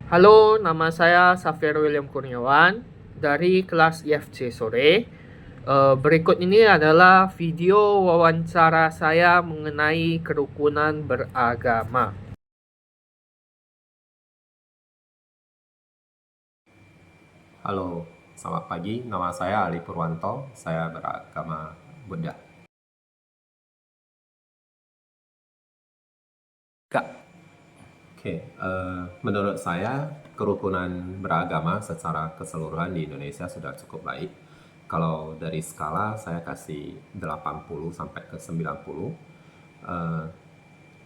Halo, nama saya Safir William Kurniawan dari kelas IFC sore. Berikut ini adalah video wawancara saya mengenai kerukunan beragama. Halo, selamat pagi. Nama saya Ali Purwanto. Saya beragama Buddha. Kak, oke. Menurut saya kerukunan beragama secara keseluruhan di Indonesia sudah cukup baik. Kalau dari skala saya kasih 80 sampai ke 90. Eh,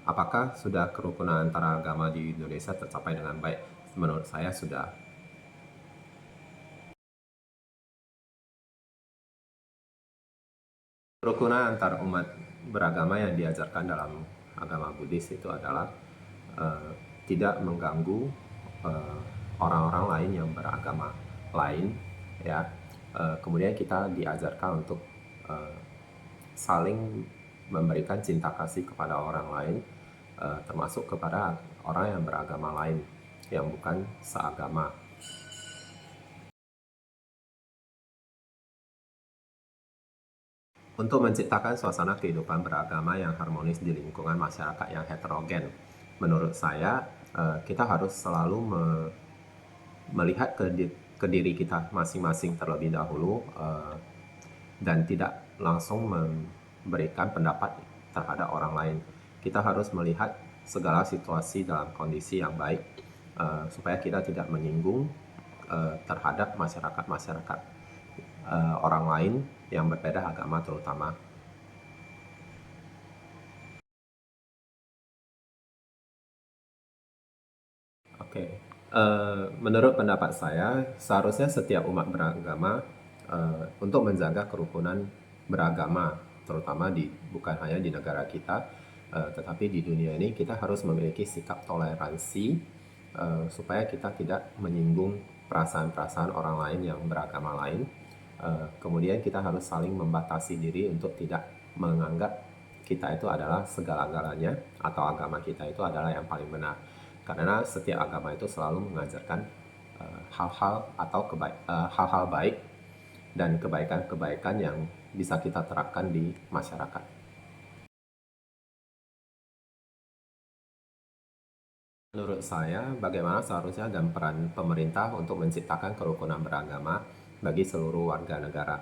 apakah sudah kerukunan antara agama di Indonesia tercapai dengan baik? Menurut saya sudah. Kerukunan antar umat beragama yang diajarkan dalam agama Buddhis itu adalah eh, tidak mengganggu eh, orang-orang lain yang beragama lain, ya. Kemudian kita diajarkan untuk eh, saling memberikan cinta kasih kepada orang lain, termasuk kepada orang yang beragama lain yang bukan seagama. Untuk menciptakan suasana kehidupan beragama yang harmonis di lingkungan masyarakat yang heterogen, menurut saya kita harus selalu melihat ke diri kita masing-masing terlebih dahulu, dan tidak langsung memberikan pendapat terhadap orang lain. Kita harus melihat segala situasi dalam kondisi yang baik, supaya kita tidak menyinggung terhadap masyarakat orang lain yang berbeda agama terutama. Oke, menurut pendapat saya, seharusnya setiap umat beragama untuk menjaga kerukunan beragama, terutama bukan hanya di negara kita, tetapi di dunia ini kita harus memiliki sikap toleransi, supaya kita tidak menyinggung perasaan-perasaan orang lain yang beragama lain. Kemudian kita harus saling membatasi diri untuk tidak menganggap kita itu adalah segala-galanya atau agama kita itu adalah yang paling benar. Karena setiap agama itu selalu mengajarkan hal-hal atau hal-hal baik dan kebaikan-kebaikan yang bisa kita terapkan di masyarakat. Menurut saya, bagaimana seharusnya dan peran pemerintah untuk menciptakan kerukunan beragama bagi seluruh warga negara,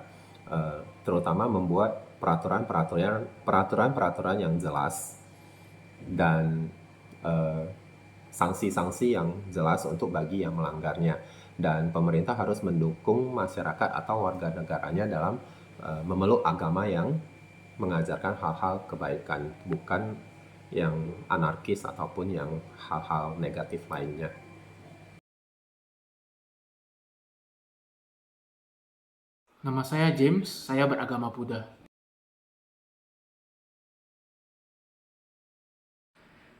terutama membuat peraturan-peraturan yang jelas dan eh, sanksi-sanksi yang jelas untuk bagi yang melanggarnya. Dan pemerintah harus mendukung masyarakat atau warga negaranya dalam memeluk agama yang mengajarkan hal-hal kebaikan, bukan yang anarkis ataupun yang hal-hal negatif lainnya. Nama saya James, saya beragama Buddha.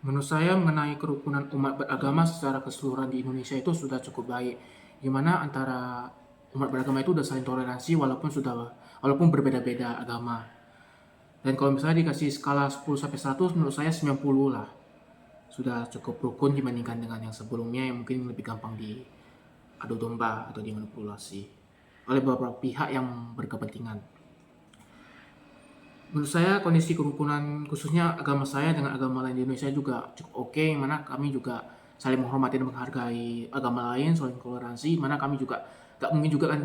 Menurut saya mengenai kerukunan umat beragama secara keseluruhan di Indonesia itu sudah cukup baik. Di mana antara umat beragama itu sudah saling toleransi walaupun berbeda-beda agama. Dan kalau misalnya dikasih skala 10 sampai 100 menurut saya 90 lah. Sudah cukup rukun dibandingkan dengan yang sebelumnya yang mungkin lebih gampang diadu domba atau dimanipulasi oleh beberapa pihak yang berkepentingan. Menurut saya kondisi kerukunan khususnya agama saya dengan agama lain di Indonesia juga cukup oke, mana kami juga saling menghormati dan menghargai agama lain, saling toleransi, mana kami juga gak mungkin juga kan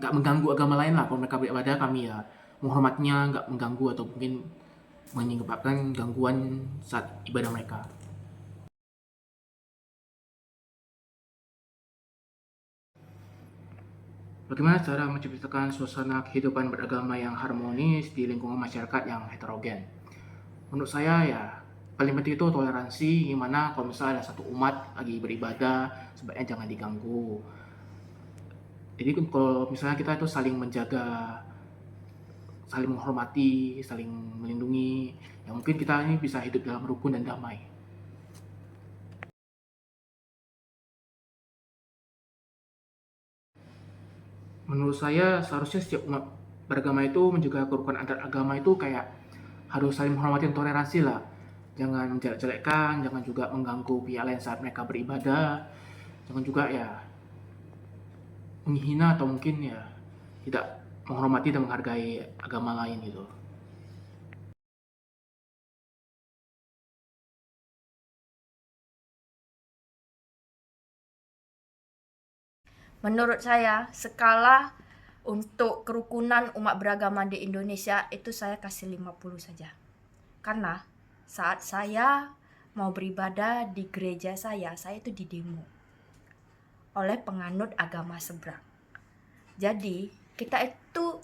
gak mengganggu agama lain lah. Kalau mereka beribadah kami ya menghormatinya, gak mengganggu atau mungkin menyebabkan gangguan saat ibadah mereka. Bagaimana cara menciptakan suasana kehidupan beragama yang harmonis di lingkungan masyarakat yang heterogen? Menurut saya ya paling penting itu toleransi, gimana kalau misalnya ada satu umat lagi beribadah sebaiknya jangan diganggu. Jadi kalau misalnya kita itu saling menjaga, saling menghormati, saling melindungi, ya mungkin kita ini bisa hidup dalam rukun dan damai. Menurut saya seharusnya setiap umat beragama itu menjaga kerukunan antar agama itu kayak harus saling menghormati dan toleransi lah. Jangan menjelek-jelekkan, jangan juga mengganggu pihak lain saat mereka beribadah. Jangan juga ya menghina atau mungkin ya tidak menghormati dan menghargai agama lain gitu. Menurut saya, skala untuk kerukunan umat beragama di Indonesia itu saya kasih 50 saja. Karena saat saya mau beribadah di gereja saya itu didemo oleh penganut agama seberang. Jadi, kita itu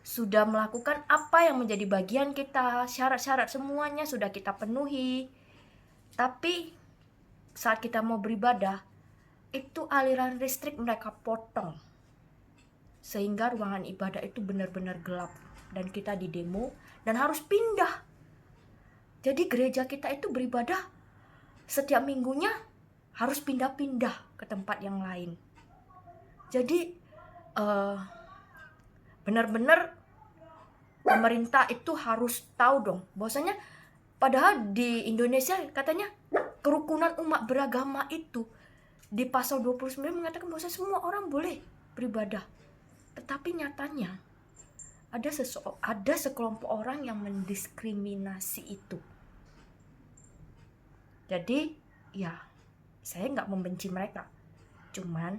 sudah melakukan apa yang menjadi bagian kita, syarat-syarat semuanya sudah kita penuhi. Tapi saat kita mau beribadah, itu aliran listrik mereka potong. Sehingga ruangan ibadah itu benar-benar gelap. Dan kita didemo dan harus pindah. Jadi gereja kita itu beribadah setiap minggunya harus pindah-pindah ke tempat yang lain. Jadi benar-benar pemerintah itu harus tahu dong. Bahwasanya padahal di Indonesia katanya kerukunan umat beragama itu di pasal 29 mengatakan bahwa semua orang boleh beribadah. Tetapi nyatanya ada sekelompok orang yang mendiskriminasi itu. Jadi ya saya nggak membenci mereka. Cuman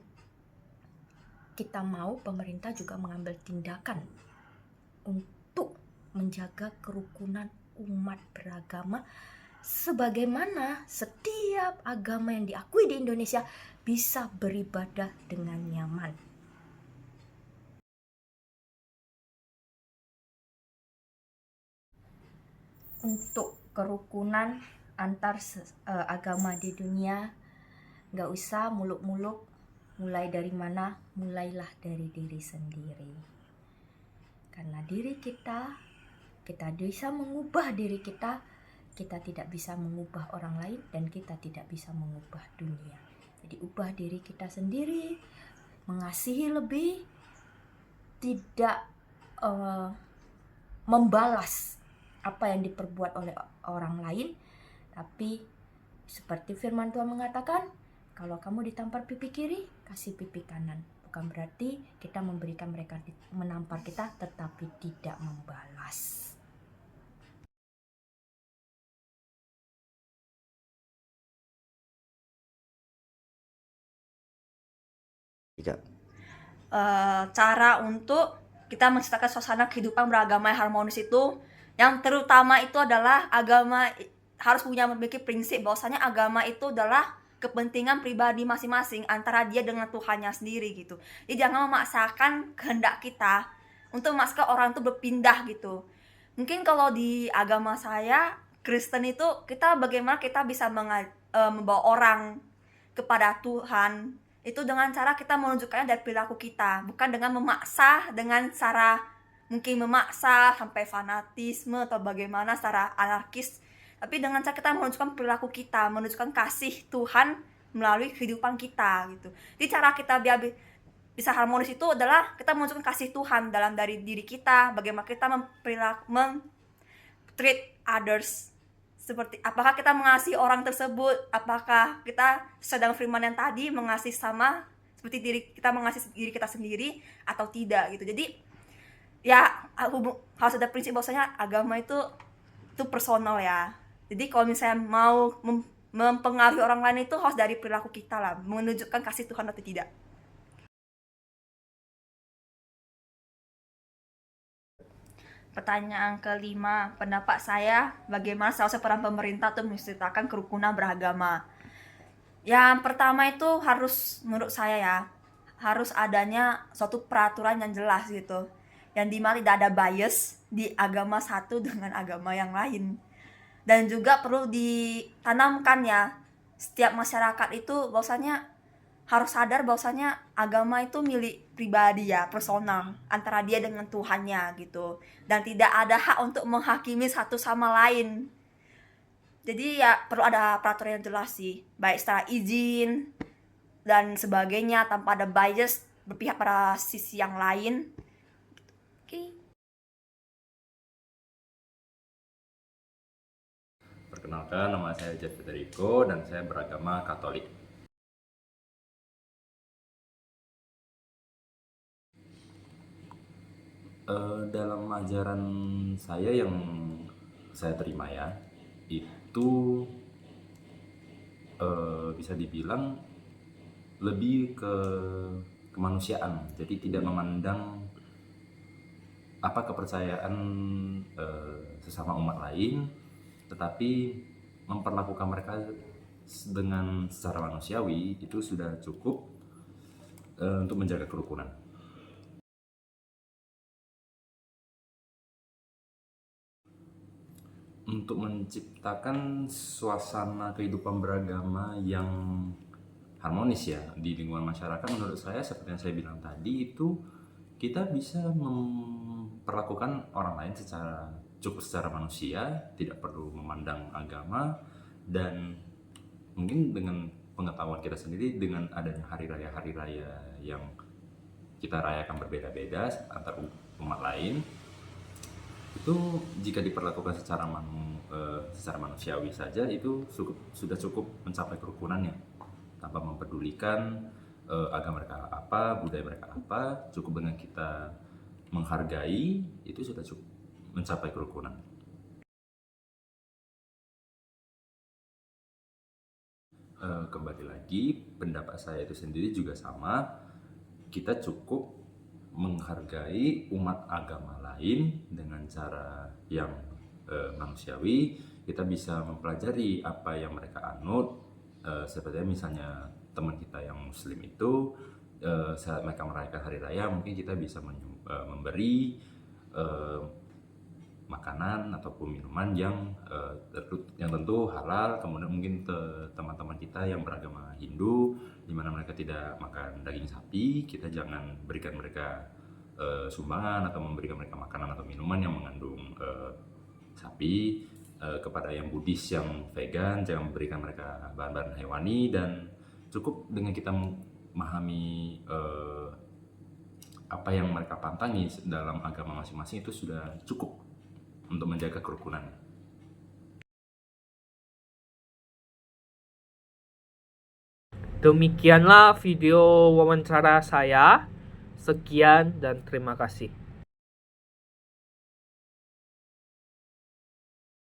kita mau pemerintah juga mengambil tindakan untuk menjaga kerukunan umat beragama sebagaimana setiap agama yang diakui di Indonesia bisa beribadah dengan nyaman. Untuk kerukunan antar agama di dunia, nggak usah muluk-muluk. Mulai dari mana? Mulailah dari diri sendiri. Karena diri kita bisa mengubah diri kita tidak bisa mengubah orang lain, dan kita tidak bisa mengubah dunia. Jadi ubah diri kita sendiri, mengasihi lebih, tidak membalas apa yang diperbuat oleh orang lain. Tapi seperti firman Tuhan mengatakan, kalau kamu ditampar pipi kiri, kasih pipi kanan. Bukan berarti kita memberikan mereka menampar kita, tetapi tidak membalas. Cara untuk kita menciptakan suasana kehidupan beragama yang harmonis itu, yang terutama itu adalah agama harus memiliki prinsip bahwasanya agama itu adalah kepentingan pribadi masing-masing antara dia dengan Tuhannya sendiri gitu. Jadi jangan memaksakan kehendak kita untuk memaksakan orang itu berpindah gitu. Mungkin kalau di agama saya Kristen itu kita bagaimana kita bisa membawa orang kepada Tuhan itu dengan cara kita menunjukkannya dari perilaku kita, bukan dengan memaksa, dengan cara mungkin memaksa sampai fanatisme atau bagaimana secara anarkis, tapi dengan cara kita menunjukkan perilaku kita, menunjukkan kasih Tuhan melalui kehidupan kita gitu. Jadi cara kita biar bisa harmonis itu adalah kita menunjukkan kasih Tuhan dalam dari diri kita, bagaimana kita treat others, seperti apakah kita mengasihi orang tersebut, apakah kita sedang firman yang tadi mengasihi sama seperti kita mengasihi diri kita sendiri atau tidak gitu. Jadi ya harus ada prinsip bahwasanya agama itu personal ya. Jadi kalau misalnya mau mempengaruhi orang lain itu harus dari perilaku kita lah, menunjukkan kasih Tuhan atau tidak. Pertanyaan kelima, pendapat saya bagaimana seharusnya peran pemerintah untuk menciptakan kerukunan beragama. Yang pertama itu harus, menurut saya ya, harus adanya suatu peraturan yang jelas gitu, yang dimana tidak ada bias di agama satu dengan agama yang lain. Dan juga perlu ditanamkan ya, setiap masyarakat itu bahwasanya harus sadar bahwasanya agama itu milik pribadi ya, personal antara dia dengan Tuhannya gitu, dan tidak ada hak untuk menghakimi satu sama lain. Jadi ya perlu ada peraturan yang jelas sih, baik secara izin dan sebagainya tanpa ada bias berpihak pada sisi yang lain. Oke. Perkenalkan, nama saya Jeff Federico dan saya beragama Katolik. Dalam ajaran saya yang saya terima ya, itu bisa dibilang lebih ke kemanusiaan. Jadi tidak memandang apa kepercayaan sesama umat lain, tetapi memperlakukan mereka dengan secara manusiawi itu sudah cukup untuk menjaga kerukunan. Untuk menciptakan suasana kehidupan beragama yang harmonis ya di lingkungan masyarakat, menurut saya seperti yang saya bilang tadi, itu kita bisa memperlakukan orang lain secara manusia, tidak perlu memandang agama, dan mungkin dengan pengetahuan kita sendiri, dengan adanya hari raya yang kita rayakan berbeda-beda antar umat lain, itu jika diperlakukan secara manusiawi saja, itu sudah cukup mencapai kerukunannya, tanpa mempedulikan agama mereka apa, budaya mereka apa. Cukup dengan kita menghargai, itu sudah cukup mencapai kerukunan. Kembali lagi, pendapat saya itu sendiri juga sama. Kita cukup menghargai umat agama lain dengan cara yang manusiawi. Kita bisa mempelajari apa yang mereka anut, seperti misalnya teman kita yang muslim itu, saat mereka merayakan hari raya, mungkin kita bisa memberi makanan ataupun minuman yang tentu halal. Kemudian mungkin ke teman-teman kita yang beragama Hindu, di mana mereka tidak makan daging sapi, kita jangan berikan mereka sumbangan atau memberikan mereka makanan atau minuman yang mengandung sapi. Kepada yang Buddhis yang vegan, jangan memberikan mereka bahan-bahan hewani. Dan cukup dengan kita memahami apa yang mereka pantangi dalam agama masing-masing, itu sudah cukup untuk menjaga kerukunan. Demikianlah video wawancara saya. Sekian dan terima kasih.